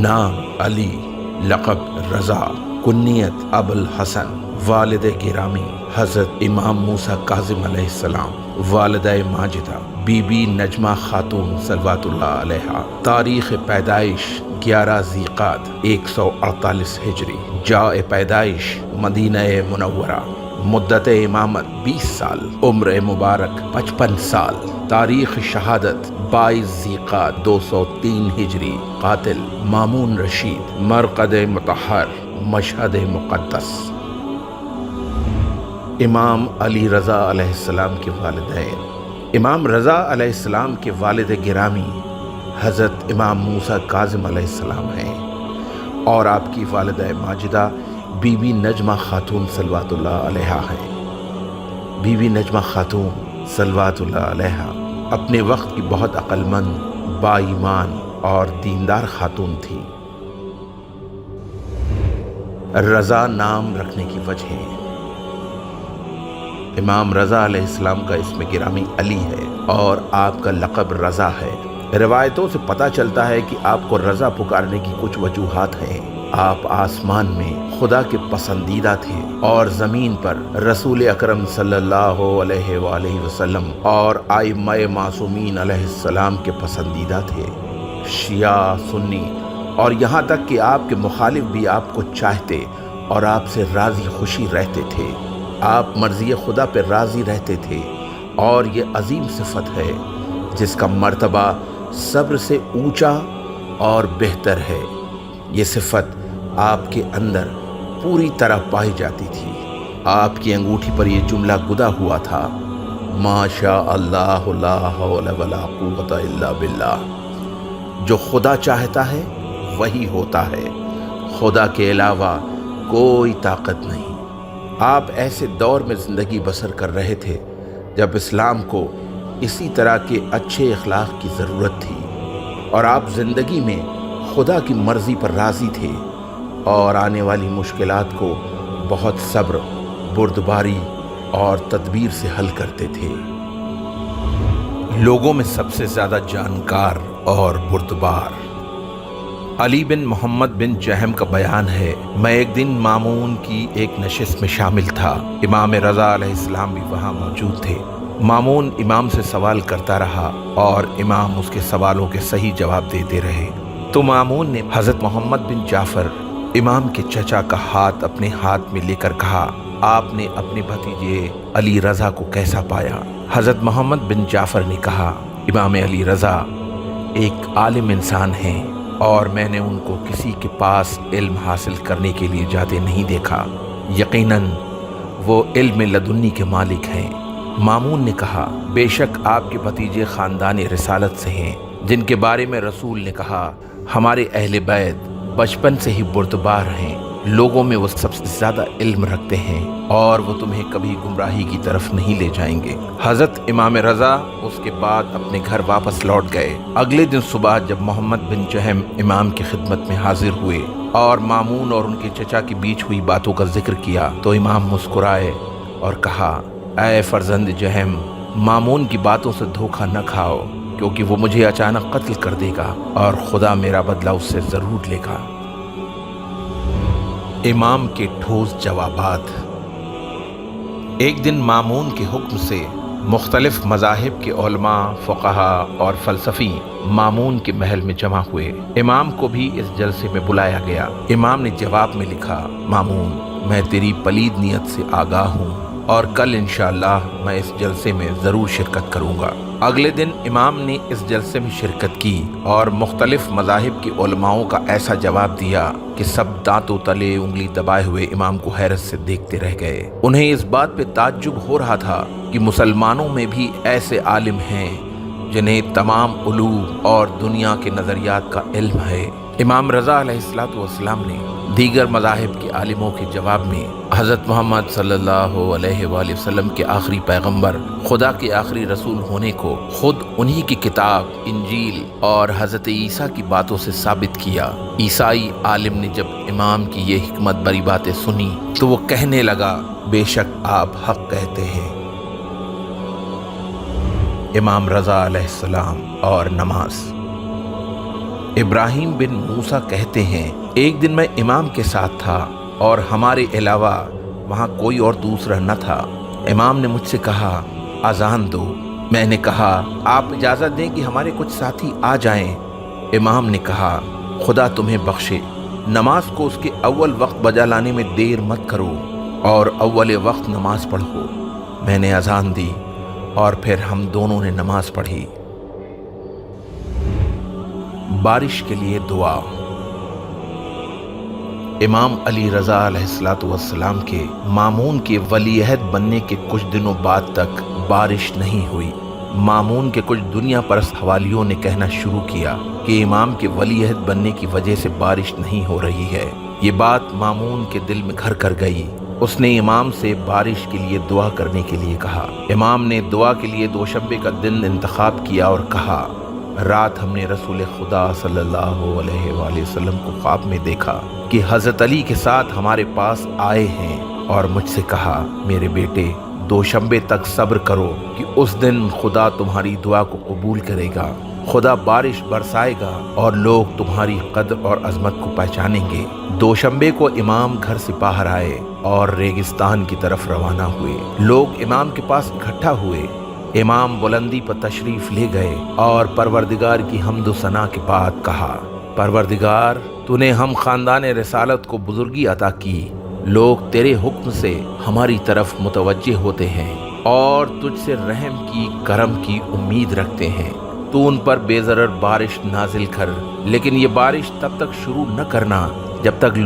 نام علی، لقب رضا، کنیت ابوالحسن، والد گرامی حضرت امام موسیٰ کاظم علیہ السلام، والدہ ماجدہ بی بی نجمہ خاتون صلوات اللہ علیہا، تاریخ پیدائش 11 ذیقعدہ 148 ہجری، جائے پیدائش مدینہ منورہ، مدت امامت 20 سال، عمر مبارک 55 سال، تاریخ شہادت 22 ذیقعدہ 203 ہجری، قاتل مامون رشید، مرقد مطہر، مشہد مقدس۔ امام علی رضا علیہ السلام کے والدین۔ امام رضا علیہ السلام کے والد گرامی حضرت امام موسیٰ کاظم علیہ السلام ہیں اور آپ کی والدہ ماجدہ بی بی نجمہ خاتون صلوات اللہ علیہا ہیں۔ بی بی نجمہ خاتون صلوات اللہ علیہا اپنے وقت کی بہت عقل مند، با ایمان اور دیندار خاتون تھی۔ رضا نام رکھنے کی وجہ۔ امام رضا علیہ السلام کا اسم گرامی علی ہے اور آپ کا لقب رضا ہے۔ روایتوں سے پتہ چلتا ہے کہ آپ کو رضا پکارنے کی کچھ وجوہات ہیں۔ آپ آسمان میں خدا کے پسندیدہ تھے اور زمین پر رسول اکرم صلی اللہ علیہ وآلہ وسلم اور ائمہ معصومین علیہ السلام کے پسندیدہ تھے۔ شیعہ، سنی اور یہاں تک کہ آپ کے مخالف بھی آپ کو چاہتے اور آپ سے راضی خوشی رہتے تھے۔ آپ مرضی خدا پہ راضی رہتے تھے اور یہ عظیم صفت ہے جس کا مرتبہ صبر سے اونچا اور بہتر ہے۔ یہ صفت آپ کے اندر پوری طرح پائی جاتی تھی۔ آپ کی انگوٹھی پر یہ جملہ گدا ہوا تھا، ما شاء اللہ لا حول ولا قوت الا باللہ۔ جو خدا چاہتا ہے وہی ہوتا ہے، خدا کے علاوہ کوئی طاقت نہیں۔ آپ ایسے دور میں زندگی بسر کر رہے تھے جب اسلام کو اسی طرح کے اچھے اخلاق کی ضرورت تھی اور آپ زندگی میں خدا کی مرضی پر راضی تھے اور آنے والی مشکلات کو بہت صبر، بردباری اور تدبیر سے حل کرتے تھے۔ لوگوں میں سب سے زیادہ جانکار اور بردبار۔ علی بن محمد بن جہم کا بیان ہے، میں ایک دن مامون کی ایک نشست میں شامل تھا۔ امام رضا علیہ السلام بھی وہاں موجود تھے۔ مامون امام سے سوال کرتا رہا اور امام اس کے سوالوں کے صحیح جواب دیتے رہے۔ تو مامون نے حضرت محمد بن جعفر امام کے چچا کا ہاتھ اپنے ہاتھ میں لے کر کہا، آپ نے اپنے بھتیجے علی رضا کو کیسا پایا؟ حضرت محمد بن جعفر نے کہا، امام علی رضا ایک عالم انسان ہیں اور میں نے ان کو کسی کے پاس علم حاصل کرنے کے لیے جاتے نہیں دیکھا۔ یقیناً وہ علم لدنی کے مالک ہیں۔ مامون نے کہا، بے شک آپ کے بھتیجے خاندان رسالت سے ہیں جن کے بارے میں رسول نے کہا، ہمارے اہل بیت بچپن سے ہی بردبار ہیں، لوگوں میں وہ سب سے زیادہ علم رکھتے ہیں اور وہ تمہیں کبھی گمراہی کی طرف نہیں لے جائیں گے۔ حضرت امام رضا اس کے بعد اپنے گھر واپس لوٹ گئے۔ اگلے دن صبح جب محمد بن جہم امام کی خدمت میں حاضر ہوئے اور مامون اور ان کے چچا کے بیچ ہوئی باتوں کا ذکر کیا تو امام مسکرائے اور کہا، اے فرزند جہم، مامون کی باتوں سے دھوکہ نہ کھاؤ کیونکہ وہ مجھے اچانک قتل کر دے گا اور خدا میرا بدلہ اس سے ضرور لے گا۔ امام کے ٹھوس جوابات۔ ایک دن مامون کے حکم سے مختلف مذاہب کے علماء، فقہاء اور فلسفی مامون کے محل میں جمع ہوئے۔ امام کو بھی اس جلسے میں بلایا گیا۔ امام نے جواب میں لکھا، مامون، میں تیری پلید نیت سے آگاہ ہوں اور کل انشاءاللہ میں اس جلسے میں ضرور شرکت کروں گا۔ اگلے دن امام نے اس جلسے میں شرکت کی اور مختلف مذاہب کے علماؤں کا ایسا جواب دیا کہ سب دانتوں تلے انگلی دبائے ہوئے امام کو حیرت سے دیکھتے رہ گئے۔ انہیں اس بات پہ تعجب ہو رہا تھا کہ مسلمانوں میں بھی ایسے عالم ہیں جنہیں تمام علوم اور دنیا کے نظریات کا علم ہے۔ امام رضا علیہ السلام نے دیگر مذاہب کے عالموں کے جواب میں حضرت محمد صلی اللہ علیہ وآلہ وسلم کے آخری پیغمبر، خدا کے آخری رسول ہونے کو خود انہی کی کتاب انجیل اور حضرت عیسیٰ کی باتوں سے ثابت کیا۔ عیسائی عالم نے جب امام کی یہ حکمت بری باتیں سنی تو وہ کہنے لگا، بے شک آپ حق کہتے ہیں۔ امام رضا علیہ السلام اور نماز۔ ابراہیم بن موسیٰ کہتے ہیں ایک دن میں امام کے ساتھ تھا اور ہمارے علاوہ وہاں کوئی اور دوسرا نہ تھا۔ امام نے مجھ سے کہا اذان دو۔ میں نے کہا آپ اجازت دیں کہ ہمارے کچھ ساتھی آ جائیں۔ امام نے کہا خدا تمہیں بخشے، نماز کو اس کے اول وقت بجا لانے میں دیر مت کرو اور اول وقت نماز پڑھو۔ میں نے اذان دی اور پھر ہم دونوں نے نماز پڑھی۔ بارش کے لیے دعا۔ امام علی رضا علیہ السلام کے مامون کے ولی عہد بننے کے کچھ دنوں بعد تک بارش نہیں ہوئی۔ مامون کے کچھ دنیا پرست حوالیوں نے کہنا شروع کیا کہ امام کے ولی عہد بننے کی وجہ سے بارش نہیں ہو رہی ہے۔ یہ بات مامون کے دل میں گھر کر گئی۔ اس نے امام سے بارش کے لیے دعا کرنے کے لیے کہا۔ امام نے دعا کے لیے دوشنبے کا دن انتخاب کیا اور کہا رات ہم نے رسول خدا صلی اللہ علیہ وآلہ وسلم کو خواب میں دیکھا کہ حضرت علی کے ساتھ ہمارے پاس آئے ہیں اور مجھ سے کہا میرے بیٹے دوشنبے تک صبر کرو کہ اس دن خدا تمہاری دعا کو قبول کرے گا، خدا بارش برسائے گا اور لوگ تمہاری قدر اور عظمت کو پہچانیں گے۔ دوشنبے کو امام گھر سے باہر آئے اور ریگستان کی طرف روانہ ہوئے۔ لوگ امام کے پاس اکٹھا ہوئے۔ امام بلندی پر تشریف لے گئے اور پروردگار کی حمد و ثنا کے بعد کہا پروردگار تو نے ہم خاندان رسالت کو بزرگی عطا کی، لوگ تیرے حکم سے ہماری طرف متوجہ ہوتے ہیں اور تجھ سے رحم کی کرم کی امید رکھتے ہیں۔ تو ان پر بے ضرر بارش نازل کر، لیکن یہ بارش تب تک شروع نہ کرنا جب تک